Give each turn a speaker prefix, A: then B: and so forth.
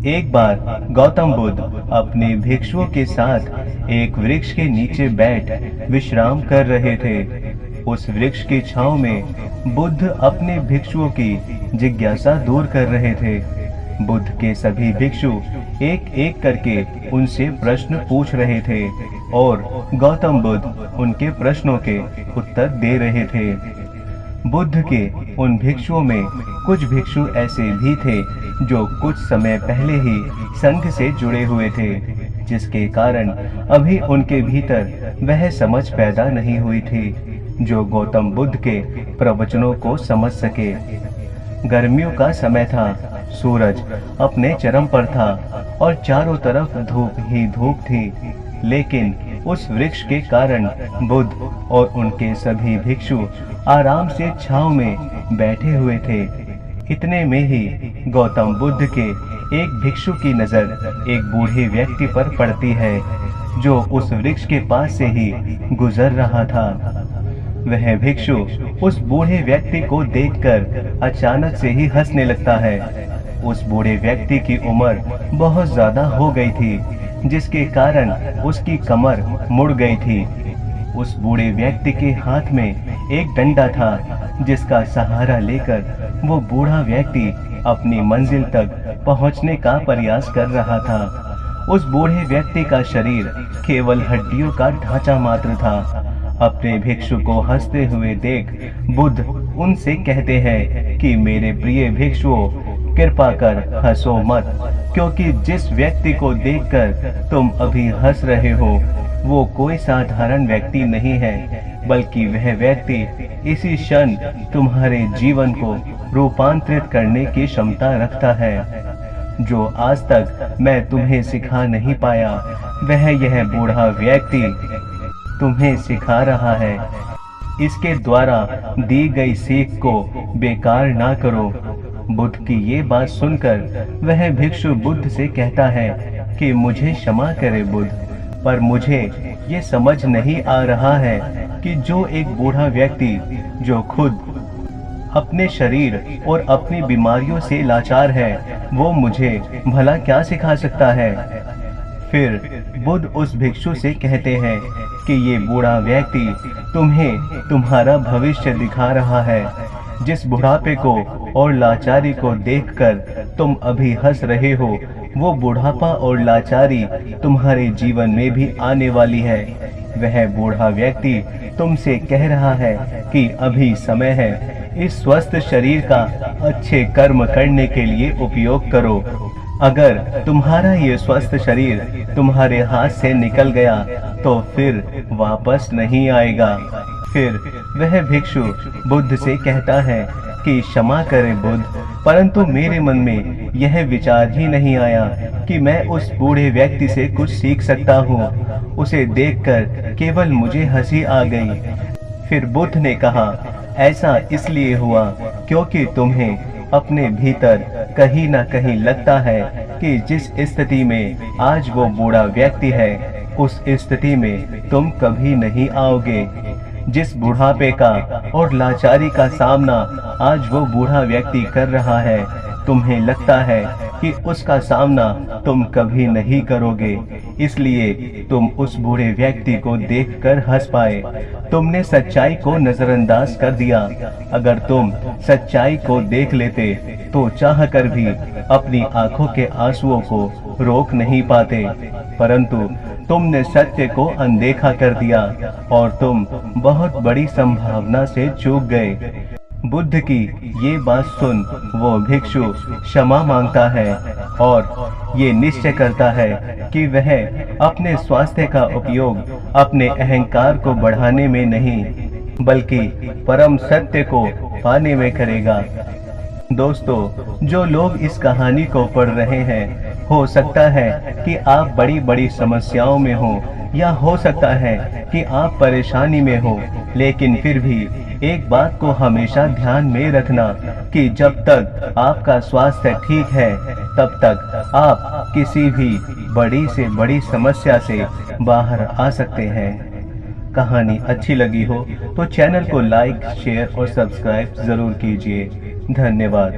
A: एक बार गौतम बुद्ध अपने भिक्षुओं के साथ एक वृक्ष के नीचे बैठ विश्राम कर रहे थे। उस वृक्ष की छांव में बुद्ध अपने भिक्षुओं की जिज्ञासा दूर कर रहे थे। बुद्ध के सभी भिक्षु एक एक करके उनसे प्रश्न पूछ रहे थे और गौतम बुद्ध उनके प्रश्नों के उत्तर दे रहे थे। बुद्ध के उन भिक्षुओं में कुछ भिक्षु ऐसे भी थे जो कुछ समय पहले ही संघ से जुड़े हुए थे, जिसके कारण अभी उनके भीतर वह समझ पैदा नहीं हुई थी जो गौतम बुद्ध के प्रवचनों को समझ सके। गर्मियों का समय था, सूरज अपने चरम पर था और चारों तरफ धूप ही धूप थी, लेकिन उस वृक्ष के कारण बुद्ध और उनके सभी भिक्षु आराम से छांव में बैठे हुए थे। इतने में ही गौतम बुद्ध के एक भिक्षु की नजर एक बूढ़े व्यक्ति पर पड़ती है जो उस वृक्ष के पास से ही गुजर रहा था। वह भिक्षु उस बूढ़े व्यक्ति को देखकर अचानक से ही हंसने लगता है। उस बूढ़े व्यक्ति की उम्र बहुत ज्यादा हो गई थी, जिसके कारण उसकी कमर मुड़ गई थी। उस बूढ़े व्यक्ति के हाथ में एक डंडा था, जिसका सहारा लेकर वो बूढ़ा व्यक्ति अपनी मंजिल तक पहुंचने का प्रयास कर रहा था। उस बूढ़े व्यक्ति का शरीर केवल हड्डियों का ढांचा मात्र था। अपने भिक्षु को हंसते हुए देख बुद्ध उनसे कहते हैं कि मेरे प्रिय भिक्षुओं, कृपा कर हंसो मत, क्योंकि जिस व्यक्ति को देखकर तुम अभी हंस रहे हो वो कोई साधारण व्यक्ति नहीं है, बल्कि वह व्यक्ति इसी क्षण तुम्हारे जीवन को रूपांतरित करने की क्षमता रखता है। जो आज तक मैं तुम्हें सिखा नहीं पाया, वह यह बूढ़ा व्यक्ति तुम्हें सिखा रहा है। इसके द्वारा दी गई सीख को बेकार ना करो। बुद्ध की ये बात सुनकर वह भिक्षु बुद्ध से कहता है कि मुझे क्षमा करे बुद्ध, पर मुझे ये समझ नहीं आ रहा है कि जो एक बूढ़ा व्यक्ति जो खुद अपने शरीर और अपनी बीमारियों से लाचार है, वो मुझे भला क्या सिखा सकता है। फिर बुद्ध उस भिक्षु से कहते हैं कि ये बूढ़ा व्यक्ति तुम्हें तुम्हारा भविष्य दिखा रहा है। जिस बुढ़ापे को और लाचारी को देखकर तुम अभी हंस रहे हो, वो बुढ़ापा और लाचारी तुम्हारे जीवन में भी आने वाली है। वह बूढ़ा व्यक्ति तुमसे कह रहा है कि अभी समय है, इस स्वस्थ शरीर का अच्छे कर्म करने के लिए उपयोग करो। अगर तुम्हारा ये स्वस्थ शरीर तुम्हारे हाथ से निकल गया तो फिर वापस नहीं आएगा। फिर वह भिक्षु बुद्ध से कहता है कि क्षमा करें बुद्ध, परंतु मेरे मन में यह विचार ही नहीं आया कि मैं उस बूढ़े व्यक्ति से कुछ सीख सकता हूँ। उसे देखकर केवल मुझे हंसी आ गई। फिर बुद्ध ने कहा, ऐसा इसलिए हुआ क्योंकि तुम्हें अपने भीतर कहीं ना कहीं लगता है कि जिस स्थिति में आज वो बूढ़ा व्यक्ति है, उस स्थिति में तुम कभी नहीं आओगे। जिस बुढ़ापे का और लाचारी का सामना आज वो बूढ़ा व्यक्ति कर रहा है, तुम्हें लगता है कि उसका सामना तुम कभी नहीं करोगे, इसलिए तुम उस बूढ़े व्यक्ति को देखकर हंस पाए। तुमने सच्चाई को नजरअंदाज कर दिया। अगर तुम सच्चाई को देख लेते तो चाहकर भी अपनी आंखों के आंसुओं को रोक नहीं पाते, परंतु तुमने सत्य को अनदेखा कर दिया और तुम बहुत बड़ी संभावना से चूक गए। बुद्ध की ये बात सुन वो भिक्षु क्षमा मांगता है और ये निश्चय करता है कि वह अपने स्वास्थ्य का उपयोग अपने अहंकार को बढ़ाने में नहीं, बल्कि परम सत्य को पाने में करेगा। दोस्तों, जो लोग इस कहानी को पढ़ रहे हैं, हो सकता है कि आप बड़ी बड़ी समस्याओं में हो, या हो सकता है कि आप परेशानी में हो, लेकिन फिर भी एक बात को हमेशा ध्यान में रखना कि जब तक आपका स्वास्थ्य ठीक है, तब तक आप किसी भी बड़ी से बड़ी समस्या से बाहर आ सकते हैं। कहानी अच्छी लगी हो तो चैनल को लाइक, शेयर और सब्सक्राइब जरूर कीजिए। धन्यवाद।